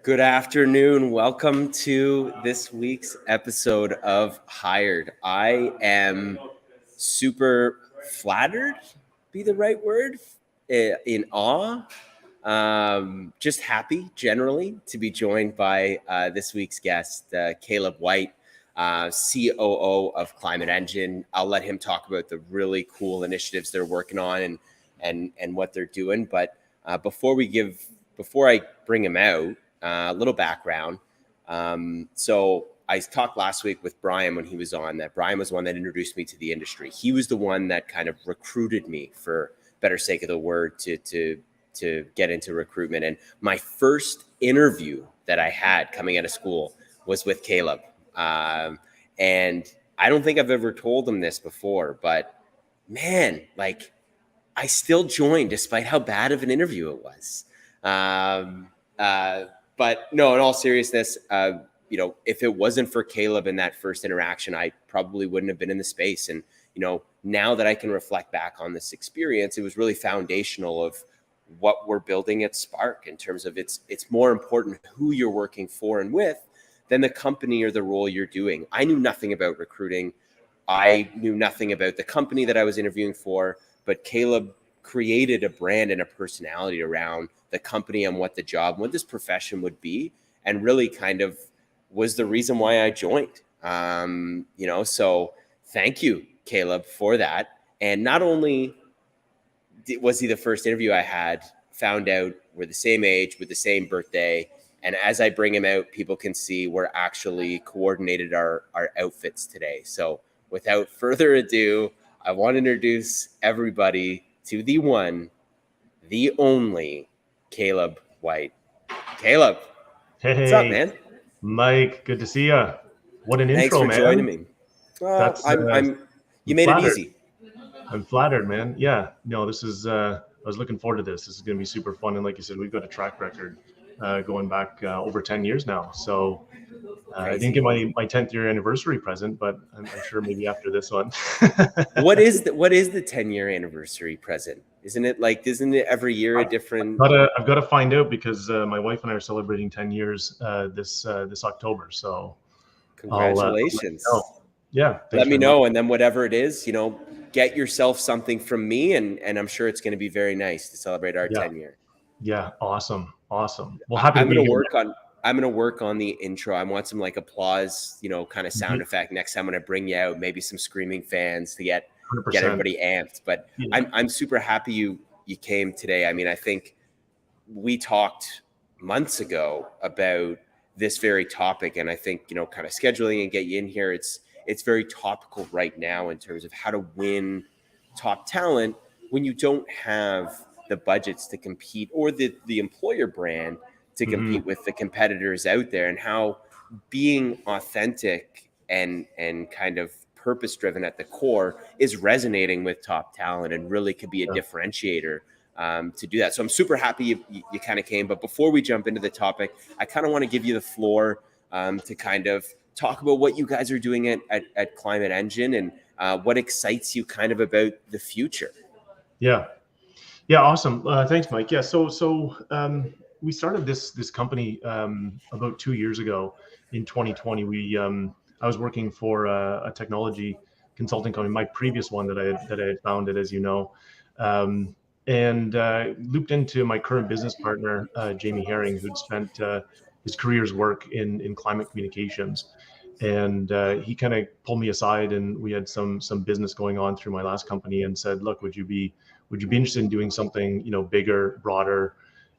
Good afternoon. Welcome to this week's episode of Hired. I am super flattered, be the right word, in awe, just happy generally to be joined by this week's guest, Caleb White, COO of Climate Engine. I'll let him talk about the really cool initiatives they're working on and what they're doing. But before I bring him out, a little background. So I talked last week with Brian when he was on that. Brian was the one that introduced me to the industry. He was the one that kind of recruited me, for better sake of the word, to get into recruitment. And my first interview that I had coming out of school was with Caleb. And I don't think I've ever told him this before, but man, like, I still joined despite how bad of an interview it was. But no, in all seriousness, if it wasn't for Caleb in that first interaction, I probably wouldn't have been in the space. And, now that I can reflect back on this experience, it was really foundational of what we're building at Spark in terms of it's more important who you're working for and with than the company or the role you're doing. I knew nothing about recruiting. I knew nothing about the company that I was interviewing for, but Caleb created a brand and a personality around the company and what the job, what this profession would be, and really kind of was the reason why I joined. So thank you, Caleb, for that. And not only was he the first interview I had, found out we're the same age with the same birthday. And as I bring him out, people can see we're actually coordinated our outfits today. So without further ado, I want to introduce everybody to the one, the only Caleb White. Caleb, hey, what's up, man? Mike, good to see you. What an Thanks intro, for man. joining me. Well, you made flattered. it easy. I'm flattered, man. Yeah, no, this is, I was looking forward to this. This is going to be super fun. And like you said, we've got a track record going back over 10 years now. So I didn't get my 10th year anniversary present, but I'm sure maybe after this one. What is the 10-year anniversary present? Isn't it every year a different? I've got to find out because my wife and I are celebrating 10 years this October. So Congratulations. Yeah. Let me know. And then whatever it is, get yourself something from me. And I'm sure it's going to be very nice to celebrate our 10 year. Yeah. Awesome. Well, I'm going to work on the intro. I want some applause, kind of sound effect next time when I bring you out, maybe some screaming fans to get 100%. everybody amped. But yeah. I'm super happy you came today. I mean, I think we talked months ago about this very topic, and I think, kind of scheduling and get you in here, it's very topical right now in terms of how to win top talent when you don't have the budgets to compete or the employer brand to compete with the competitors out there, and how being authentic and kind of purpose driven at the core is resonating with top talent and really could be a differentiator to do that. So I'm super happy you kind of came. But before we jump into the topic, I kind of want to give you the floor to kind of talk about what you guys are doing at Climate Engine and what excites you kind of about the future. Yeah, awesome. Thanks, Mike. Yeah, so we started this company about 2 years ago in 2020. I was working for a technology consulting company, my previous one that I had founded, as you know, and looped into my current business partner, Jamie Herring, who'd spent his career's work in climate communications. And he kind of pulled me aside, and we had some business going on through my last company, and said, look, would you be interested in doing something, bigger, broader?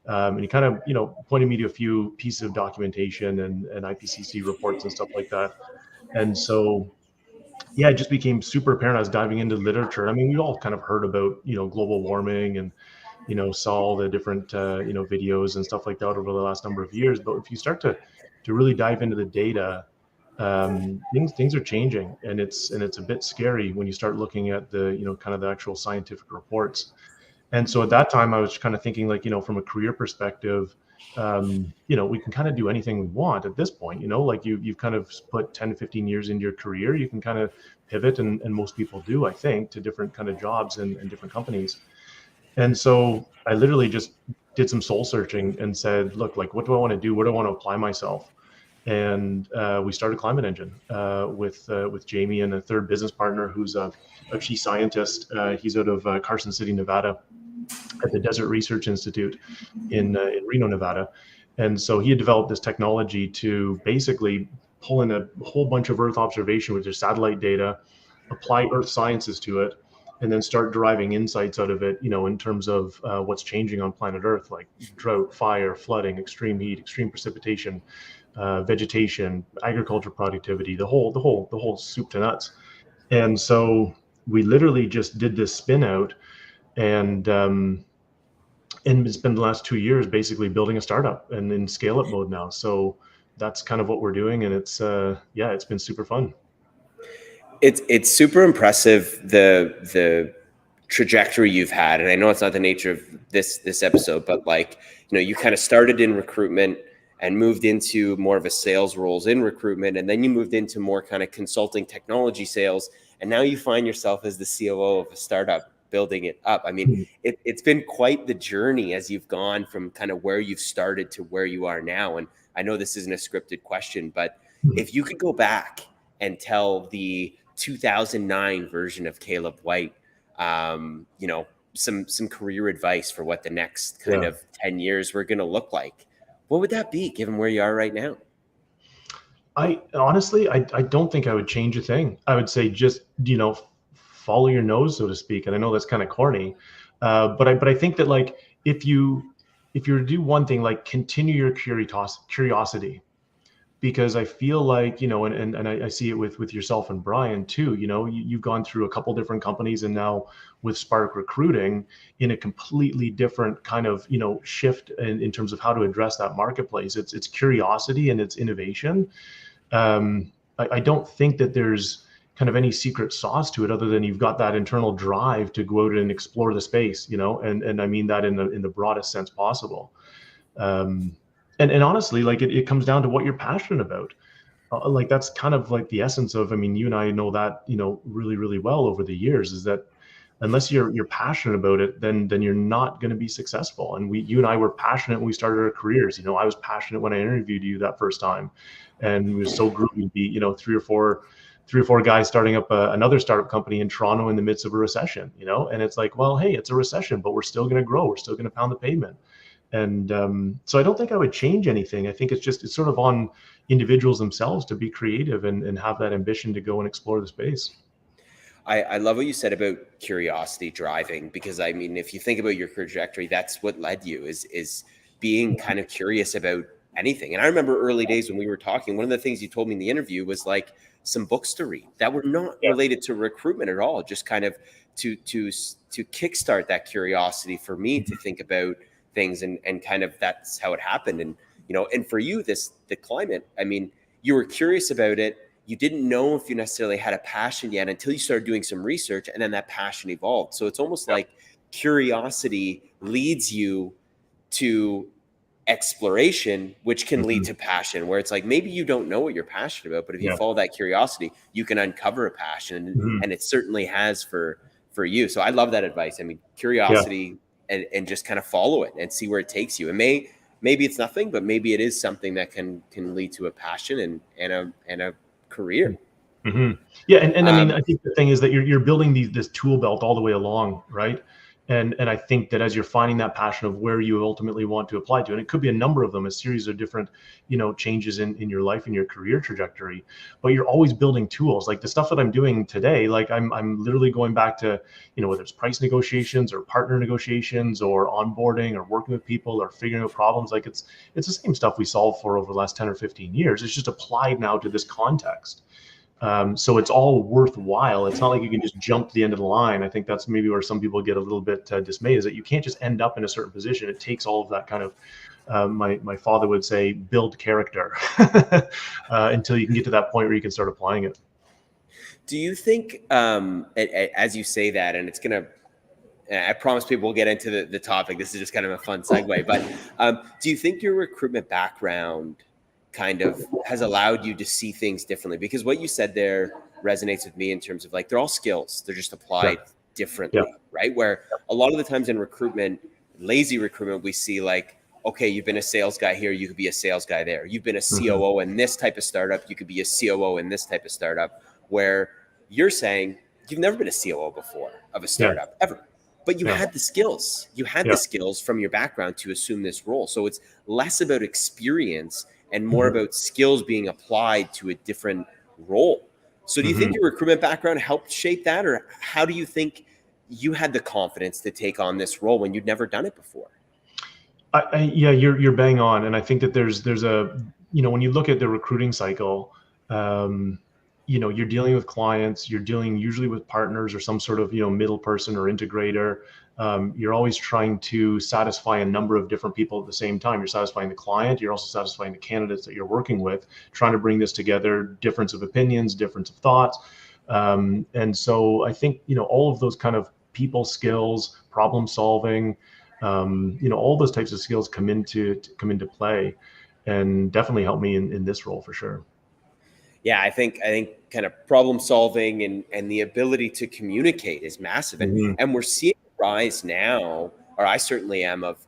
And he kind of, pointed me to a few pieces of documentation and IPCC reports and stuff like that. And so, yeah, it just became super apparent. I was diving into literature. I mean, we all kind of heard about, global warming and, saw all the different, videos and stuff like that over the last number of years. But if you start to really dive into the data, things are changing, and it's a bit scary when you start looking at the, kind of the actual scientific reports. And so at that time, I was kind of thinking, like, from a career perspective, we can kind of do anything we want at this point, like you've kind of put 10 to 15 years into your career, you can kind of pivot, and most people do, I think, to different kind of jobs and different companies. And so I literally just did some soul searching and said, look, like, what do I want to do? Where do I want to apply myself? And we started Climate Engine with Jamie and a third business partner who's a chief scientist. He's out of Carson City, Nevada, at the Desert Research Institute in Reno, Nevada. And so he had developed this technology to basically pull in a whole bunch of Earth observation with their satellite data, apply Earth sciences to it, and then start deriving insights out of it, in terms of what's changing on planet Earth, like drought, fire, flooding, extreme heat, extreme precipitation, vegetation, agriculture productivity, the whole soup to nuts. And so we literally just did this spin out, and it's been the last 2 years basically building a startup and in scale up mode now. So that's kind of what we're doing, and it's been super fun. It's super impressive, the trajectory you've had. And I know it's not the nature of this episode, but like, you kind of started in recruitment and moved into more of a sales roles in recruitment. And then you moved into more kind of consulting technology sales. And now you find yourself as the COO of a startup, building it up. I mean, it's been quite the journey as you've gone from kind of where you've started to where you are now. And I know this isn't a scripted question, but if you could go back and tell the 2009 version of Caleb White, some career advice for what the next kind of 10 years were going to look like, what would that be given where you are right now? I honestly don't think I would change a thing. I would say just, follow your nose, so to speak. And I know that's kind of corny, but I think that, like, if you were to do one thing, like, continue your curiosity, because I feel like, and I see it with yourself and Brian too. You've gone through a couple different companies, and now with Spark Recruiting in a completely different kind of, shift in terms of how to address that marketplace. It's curiosity and it's innovation. I don't think that there's kind of any secret sauce to it, other than you've got that internal drive to go out and explore the space, and I mean that in the broadest sense possible. And honestly, like, it comes down to what you're passionate about. Like, that's kind of like the essence of, I mean, you and I know that, really, really well over the years, is that unless you're passionate about it, then you're not going to be successful. And you and I were passionate when we started our careers. I was passionate when I interviewed you that first time, and we were so groovy to be, three or four guys starting up another startup company in Toronto in the midst of a recession, and it's like, well, hey, it's a recession, but we're still going to grow. We're still going to pound the pavement. And so I don't think I would change anything. I think it's sort of on individuals themselves to be creative and have that ambition to go and explore the space. I love what you said about curiosity driving, because I mean, if you think about your trajectory, that's what led you is being kind of curious about anything. And I remember early days when we were talking, one of the things you told me in the interview was like some books to read that were not related to recruitment at all, just kind of to kickstart that curiosity for me to think about things, and kind of that's how it happened. And and for you, the climate, I mean, you were curious about it. You didn't know if you necessarily had a passion yet until you started doing some research, and then that passion evolved. So it's almost like curiosity leads you to exploration, which can lead to passion, where it's like, maybe you don't know what you're passionate about, but if you follow that curiosity, you can uncover a passion. And it certainly has for you. So I love that advice. I mean, curiosity, and just kind of follow it and see where it takes you. And maybe it's nothing, but maybe it is something that can lead to a passion and a career. Yeah. And I mean, I think the thing is that you're building this tool belt all the way along, right? And I think that as you're finding that passion of where you ultimately want to apply to, and it could be a number of them, a series of different, changes in your life and your career trajectory, but you're always building tools. Like the stuff that I'm doing today, like I'm literally going back to, whether it's price negotiations or partner negotiations or onboarding or working with people or figuring out problems, like it's the same stuff we solved for over the last 10 or 15 years. It's just applied now to this context. So it's all worthwhile. It's not like you can just jump to the end of the line. I think that's maybe where some people get a little bit dismayed, is that you can't just end up in a certain position. It takes all of that kind of, my father would say, build character until you can get to that point where you can start applying it. Do you think, as you say that, and it's going to, I promise people will get into the topic. This is just kind of a fun segue, but do you think your recruitment background kind of has allowed you to see things differently? Because what you said there resonates with me in terms of, like, they're all skills. They're just applied differently, right? Where a lot of the times in recruitment, lazy recruitment, we see like, okay, you've been a sales guy here, you could be a sales guy there. You've been a COO in this type of startup, you could be a COO in this type of startup, where you're saying you've never been a COO before of a startup ever, but you had the skills. You had the skills from your background to assume this role. So it's less about experience and more about skills being applied to a different role. So do you think your recruitment background helped shape that, or how do you think you had the confidence to take on this role when you'd never done it before? Yeah, you're bang on, and I think that there's a, you know, when you look at the recruiting cycle, you know, you're dealing with clients, you're dealing usually with partners or some sort of, you know, middle person or integrator. You're always trying to satisfy a number of different people at the same time. You're satisfying the client, you're also satisfying the candidates that you're working with, trying to bring this together, difference of opinions, difference of thoughts. And so I think, you know, all of those kind of people skills, problem solving, you know, all those types of skills come into play, and definitely help me in this role for sure. Yeah, I think kind of problem solving and the ability to communicate is massive. And we're seeing a rise now, or I certainly am, of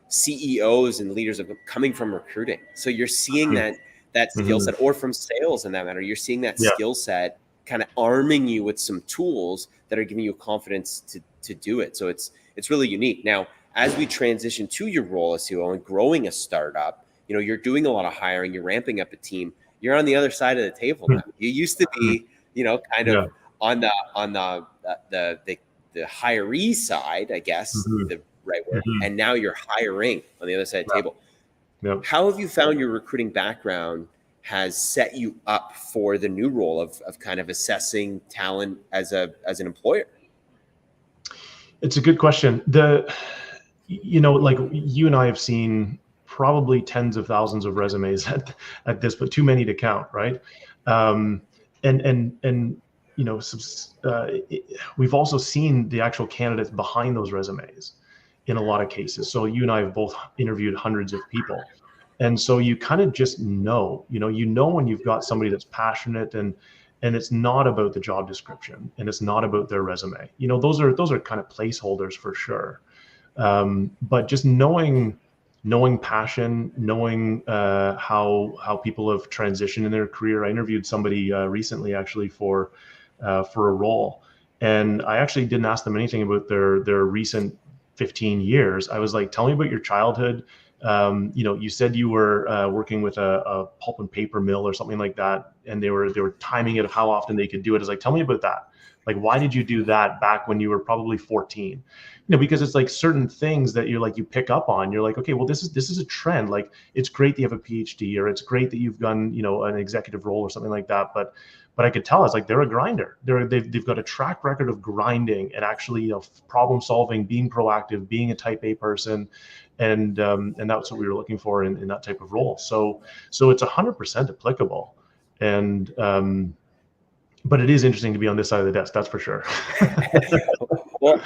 CEOs and leaders of coming from recruiting. So you're seeing that skill set, or from sales in that matter. You're seeing that skill set kind of arming you with some tools that are giving you confidence to do it. So it's really unique. Now, as we transition to your role as CEO and growing a startup, you know, you're doing a lot of hiring, you're ramping up a team. You're on the other side of the table now. You used to be, you know, kind of on the hiree side, I guess, the right word. And now you're hiring on the other side of the table. How have you found your recruiting background has set you up for the new role of kind of assessing talent as an employer? It's a good question. You know, like you and I have seen probably tens of thousands of resumes at this, but too many to count, right? And you know, we've also seen the actual candidates behind those resumes in a lot of cases. So you and I have both interviewed hundreds of people, and so you kind of just know, you know when you've got somebody that's passionate, and it's not about the job description, and it's not about their resume. You know, those are kind of placeholders for sure. But just knowing passion, knowing how people have transitioned in their career. I interviewed somebody recently actually for a role, and I actually didn't ask them anything about their recent 15 years. I was like, tell me about your childhood. You know, you said you were working with a pulp and paper mill or something like that, and they were timing it of how often they could do it. I was like, tell me about that. Like, why did you do that back when you were probably 14? You know, because it's like certain things that you're like, you pick up on. You're like, okay, well, this is a trend. Like, it's great that you have a PhD, or it's great that you've done, you know, an executive role or something like that. But I could tell, it's like, they're a grinder. They've got a track record of grinding and actually, you know, problem solving, being proactive, being a type A person. And that's what we were looking for in that type of role. So it's 100% applicable. And, but it is interesting to be on this side of the desk, that's for sure. Well,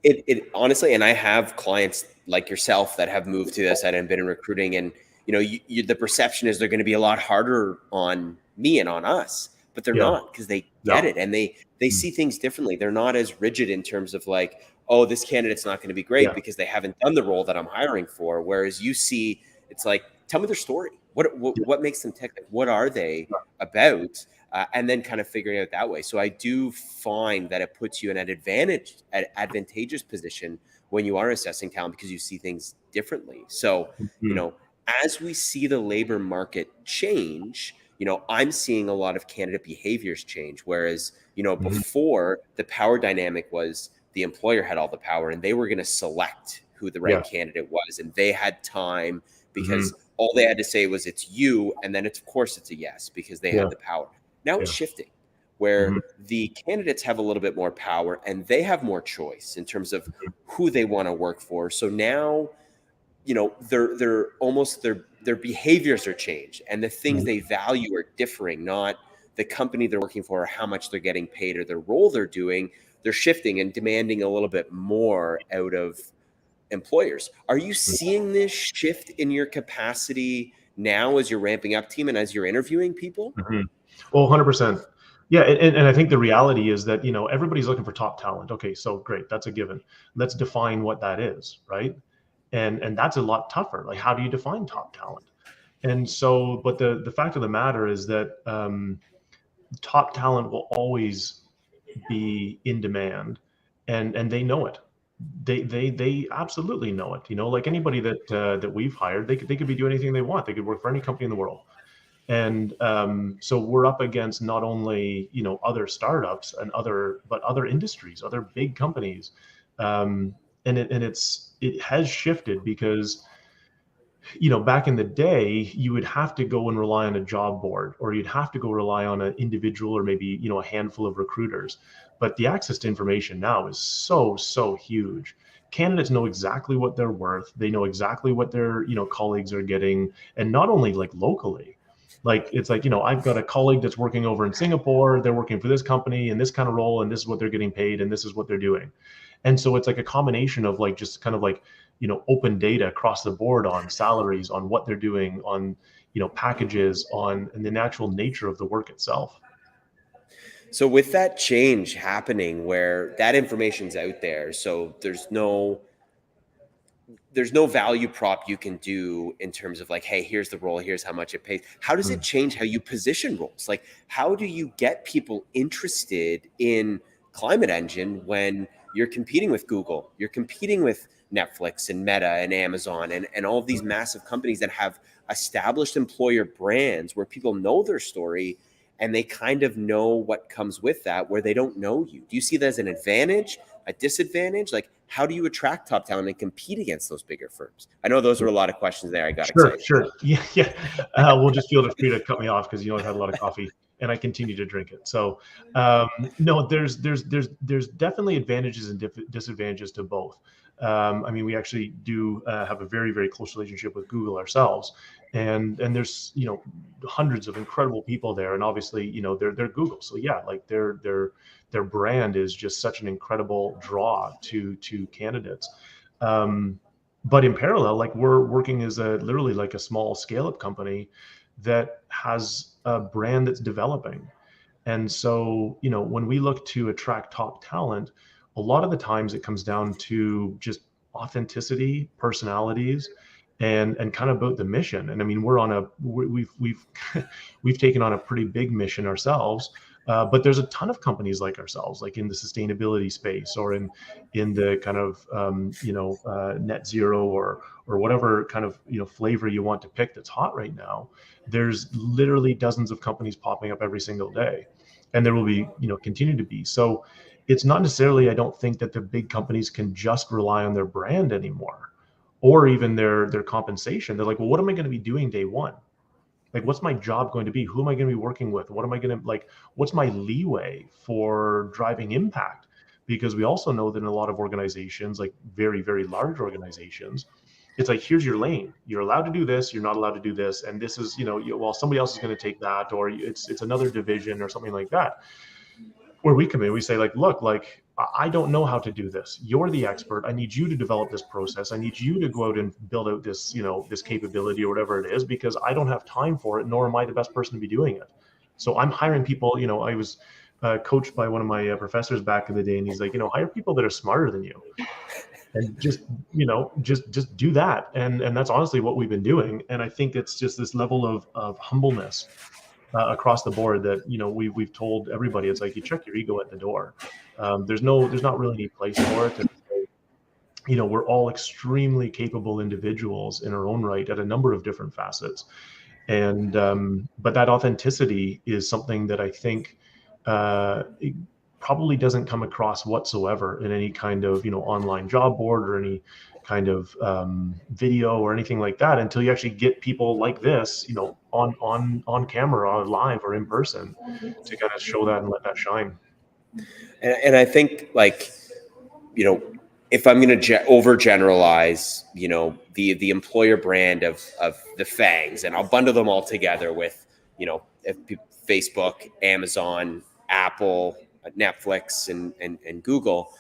it honestly, and I have clients like yourself that have moved to this side and been in recruiting, and you know, the perception is they're going to be a lot harder on me and on us, but they're not, because they get it, and they see things differently. They're not as rigid in terms of like, oh, this candidate's not going to be great because they haven't done the role that I'm hiring for. Whereas you see, it's like, tell me their story. What makes them tick? What are they about? And then kind of figuring it out that way. So I do find that it puts you in an advantageous position when you are assessing talent, because you see things differently. So, you know, as we see the labor market change, you know, I'm seeing a lot of candidate behaviors change. Whereas, you know, before, the power dynamic was the employer had all the power, and they were going to select who the right candidate was. And they had time, because all they had to say was, it's you. And then of course it's a yes, because they had the power. Now it's shifting, where the candidates have a little bit more power, and they have more choice in terms of who they want to work for. So now, you know, their behaviors are changed, and the things they value are differing. Not the company they're working for, or how much they're getting paid, or the role they're doing. They're shifting and demanding a little bit more out of employers. Are you seeing this shift in your capacity now as you're ramping up team and as you're interviewing people? Well, 100%. Yeah. And I think the reality is that, you know, everybody's looking for top talent. Okay, so great. That's a given. Let's define what that is, right? and that's a lot tougher. Like, how do you define top talent? And so, but the fact of the matter is that top talent will always be in demand, and they know it. They absolutely know it. Like anybody that we've hired, they could be doing anything they want. They could work for any company in the world. And so we're up against not only other startups and other industries, other big companies, and it has shifted because back in the day, you would have to go and rely on a job board, or you'd have to go rely on an individual, or maybe a handful of recruiters. But the access to information now is so huge. Candidates know exactly what they're worth. They know exactly what their colleagues are getting, and not only like locally. Like it's like I've got a colleague that's working over in Singapore. They're working for this company in this kind of role, and this is what they're getting paid, and this is what they're doing. And so it's like a combination of like just kind of like open data across the board on salaries, on what they're doing, on packages, on and the actual nature of the work itself. So with that change happening where that information's out there, so there's no value prop you can do in terms of like, hey, here's the role, here's how much it pays. How does it change how you position roles? Like, how do you get people interested in Climate Engine when you're competing with Google, you're competing with Netflix and Meta and Amazon and all of these massive companies that have established employer brands where people know their story and they kind of know what comes with that, where they don't know you? Do you see that as an advantage, a disadvantage? Like, how do you attract top talent and compete against those bigger firms? I know those are a lot of questions there. I got excited. Sure. Yeah. We'll just feel free to cut me off because I've had a lot of coffee and I continue to drink it. So no, there's definitely advantages and disadvantages to both. I mean, we actually do have a very, very close relationship with Google ourselves, and there's hundreds of incredible people there, and obviously they're Google, so yeah, like their brand is just such an incredible draw to candidates. But in parallel, like we're working as literally like a small scale up company that has a brand that's developing. And so, when we look to attract top talent, a lot of the times it comes down to just authenticity, personalities, and kind of about the mission. And I mean, we've we've taken on a pretty big mission ourselves. But there's a ton of companies like ourselves, like in the sustainability space, or in the kind of net zero, or whatever kind of flavor you want to pick that's hot right now. There's literally dozens of companies popping up every single day, and there will be continue to be. So it's not necessarily, I don't think, that the big companies can just rely on their brand anymore, or even their compensation. They're like, well, what am I going to be doing day one? Like, what's my job going to be? Who am I going to be working with? What am I going to like? What's my leeway for driving impact? Because we also know that in a lot of organizations, like very, very large organizations, it's like, here's your lane. You're allowed to do this. You're not allowed to do this. And this is, well, somebody else is going to take that, or it's another division or something like that. Where we come in, we say like, look, like, I don't know how to do this. You're the expert. I need you to develop this process. I need you to go out and build out this, this capability or whatever it is, because I don't have time for it, nor am I the best person to be doing it. So I'm hiring people. I was coached by one of my professors back in the day, and he's like, hire people that are smarter than you, and just do that. And that's honestly what we've been doing. And I think it's just this level of humbleness across the board that we've told everybody. It's like, you check your ego at the door. There's not really any place for it. And we're all extremely capable individuals in our own right at a number of different facets. And but that authenticity is something that I think it probably doesn't come across whatsoever in any kind of online job board, or any kind of video or anything like that, until you actually get people like this on camera, or live, or in person, to kind of show that and let that shine. And I think, like, if I'm going to overgeneralize, the employer brand of the FANGs, and I'll bundle them all together with, Facebook, Amazon, Apple, Netflix, and Google.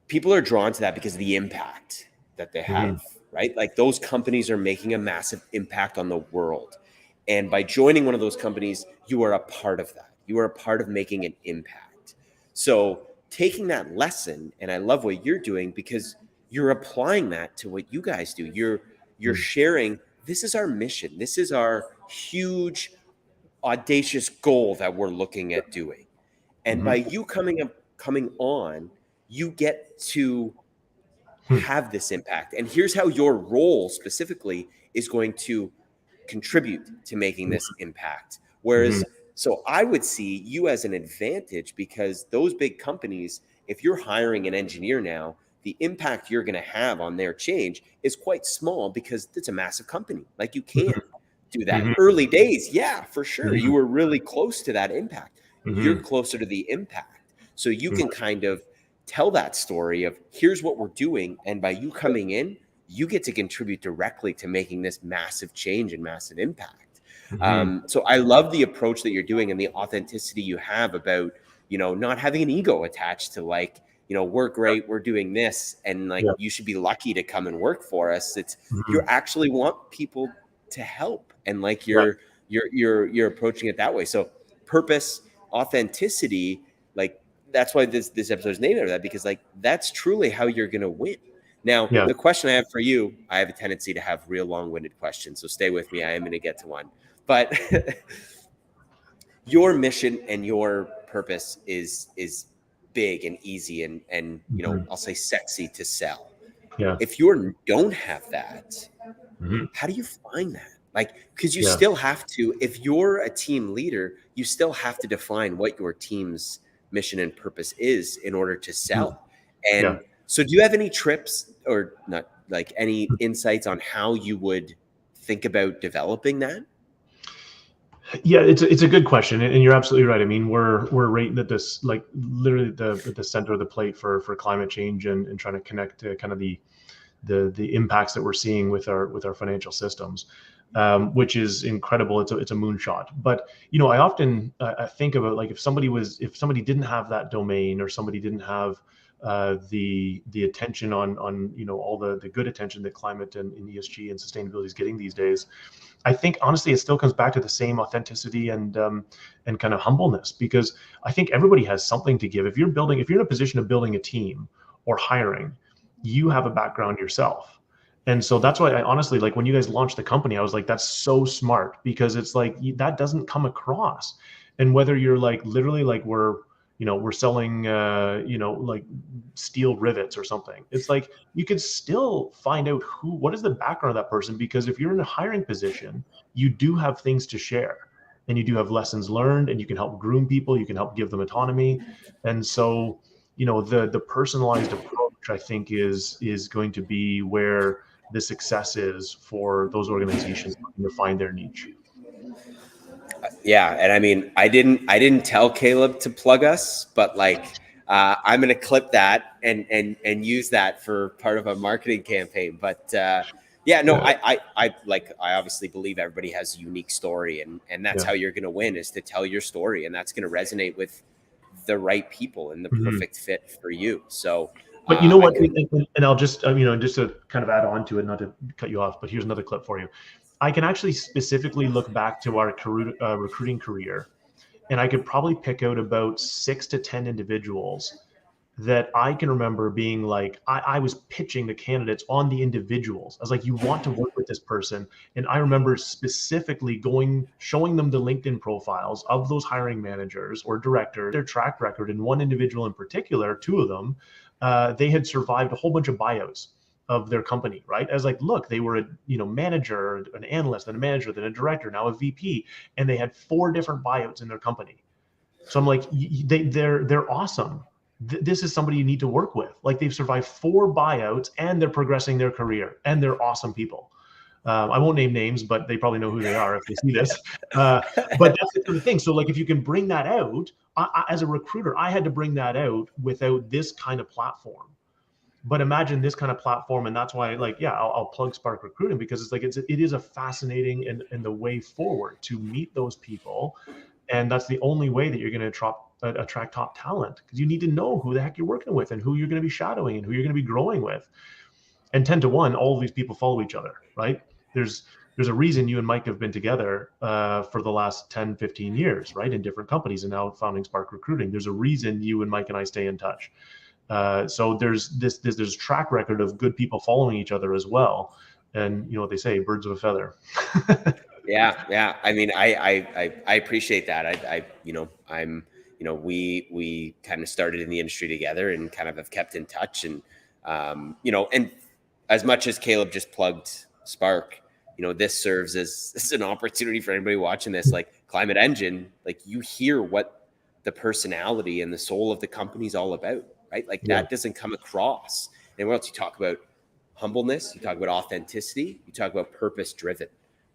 People are drawn to that because of the impact that they have, right? Like, those companies are making a massive impact on the world. And by joining one of those companies, you are a part of that. You are a part of making an impact. So taking that lesson, and I love what you're doing, because you're applying that to what you guys do. You're sharing, this is our mission. This is our huge, audacious goal that we're looking at doing. And by you coming on, you get to have this impact. And here's how your role specifically is going to contribute to making this impact. Whereas, so I would see you as an advantage, because those big companies, if you're hiring an engineer now, the impact you're going to have on their change is quite small because it's a massive company. Like, you can't do that. Early days, yeah, for sure. You were really close to that impact. You're closer to the impact. So you can kind of tell that story of, here's what we're doing. And by you coming in, you get to contribute directly to making this massive change and massive impact. So I love the approach that you're doing and the authenticity you have about, you know, not having an ego attached to, like, you know, we're great, we're doing this, and like, you should be lucky to come and work for us. It's you actually want people to help, and like you're approaching it that way. So purpose, authenticity, like, that's why this episode is named after that, because like, that's truly how you're going to win. Now, the question I have for you, I have a tendency to have real long-winded questions, so stay with me. I am going to get to one. But your mission and your purpose is big and easy and you know, I'll say sexy to sell. If you don't have that, how do you find that? Like, because you still have to, if you're a team leader, you still have to define what your team's mission and purpose is in order to sell. And so do you have any trips, or not, like any insights on how you would think about developing that? Yeah, it's a good question, and you're absolutely right. I mean, we're right at this, like, literally the center of the plate for climate change and trying to connect to kind of the impacts that we're seeing with our financial systems, which is incredible. It's a moonshot. But you know, I often I think about, like, if somebody didn't have that domain, or somebody didn't have the attention on you know, all the good attention that climate and ESG and sustainability is getting these days, I think honestly it still comes back to the same authenticity and kind of humbleness, because I think everybody has something to give. If you're in a position of building a team or hiring, you have a background yourself. And so that's why I honestly, like, when you guys launched the company, I was like, that's so smart, because it's like, that doesn't come across. And whether you're like, literally, like, we're selling, you know, like steel rivets or something, it's like, you can still find out what is the background of that person, because if you're in a hiring position, you do have things to share, and you do have lessons learned, and you can help groom people, you can help give them autonomy. And so, you know, the personalized approach, I think, is going to be where the success is for those organizations looking to find their niche. Yeah, and I mean, I didn't tell Caleb to plug us, but like, I'm gonna clip that and use that for part of a marketing campaign. But yeah, no, I obviously believe everybody has a unique story, and that's how you're gonna win, is to tell your story, and that's gonna resonate with the right people and the perfect fit for you. So, but you know what, and I'll just you know, just to kind of add on to it, not to cut you off, but here's another clip for you. I can actually specifically look back to our recruiting career, and I could probably pick out about 6 to 10 individuals that I can remember being like, I was pitching the candidates on the individuals. I was like, you want to work with this person. And I remember specifically showing them the LinkedIn profiles of those hiring managers or directors, their track record. And one individual in particular, 2 of them, they had survived a whole bunch of buyouts of their company, right? I was like, look, they were a manager, an analyst, then a manager, then a director, now a VP, and they had 4 different buyouts in their company. So I'm like, they're awesome. This is somebody you need to work with. Like, they've survived 4 buyouts, and they're progressing their career, and they're awesome people. I won't name names, but they probably know who they are if they see this. But that's the kind of thing. So like, if you can bring that out, as a recruiter, I had to bring that out without this kind of platform. But imagine this kind of platform, and that's why, like, yeah, I'll plug Spark Recruiting, because it's like, it is a fascinating and the way forward to meet those people, and that's the only way that you're going to attract top talent, because you need to know who the heck you're working with, and who you're going to be shadowing, and who you're going to be growing with. And 10 to 1, all of these people follow each other, right? There's a reason you and Mike have been together for the last 10, 15 years, right, in different companies, and now founding Spark Recruiting. There's a reason you and Mike and I stay in touch. So there's there's track record of good people following each other as well. And you know what they say, birds of a feather. Yeah. I mean, I appreciate that. We kind of started in the industry together and kind of have kept in touch. And and as much as Caleb just plugged Spark, this serves as an opportunity for anybody watching this. Like Climate Engine, like you hear what the personality and the soul of the company is all about, right? Like that doesn't come across. And what else? You talk about humbleness, you talk about authenticity, you talk about purpose driven,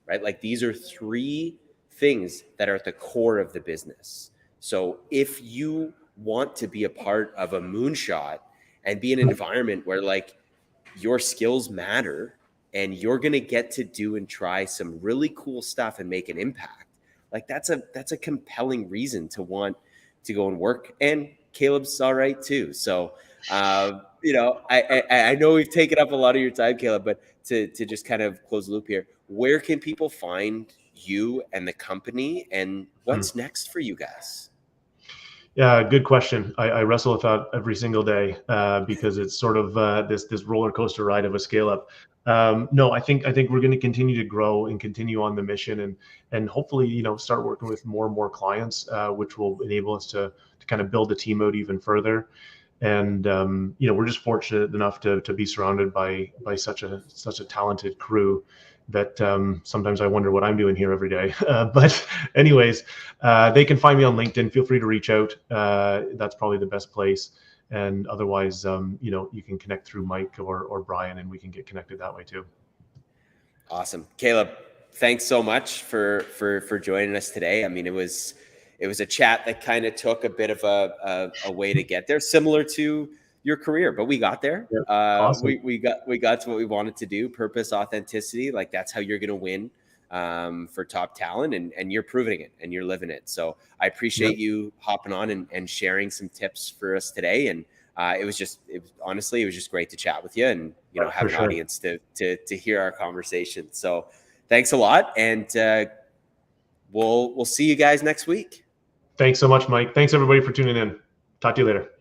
right? Like these are three things that are at the core of the business. So if you want to be a part of a moonshot and be in an environment where like your skills matter and you're going to get to do and try some really cool stuff and make an impact, like that's a compelling reason to want to go and work. And Caleb's all right too. So, I know we've taken up a lot of your time, Caleb, but to just kind of close the loop here, where can people find you and the company, and what's next for you guys? Yeah, good question. I wrestle with that every single day because it's sort of this roller coaster ride of a scale up. No, I think we're going to continue to grow and continue on the mission, and hopefully start working with more and more clients, which will enable us to kind of build the team out even further. And we're just fortunate enough to be surrounded by such a talented crew that sometimes I wonder what I'm doing here every day. But anyways, they can find me on LinkedIn. Feel free to reach out. That's probably the best place. And otherwise, you can connect through Mike or Brian, and we can get connected that way too. Awesome. Caleb, thanks so much for joining us today. I mean, it was a chat that kind of took a bit of a way to get there, similar to your career, but we got there. Yep. Awesome. We got to what we wanted to do. Purpose, authenticity, like that's how you're going to win for top talent, and you're proving it and you're living it. So I appreciate you hopping on and sharing some tips for us today. And it was just great to chat with you and have an audience to hear our conversation. So thanks a lot, and we'll see you guys next week. Thanks so much, Mike. Thanks everybody for tuning in. Talk to you later.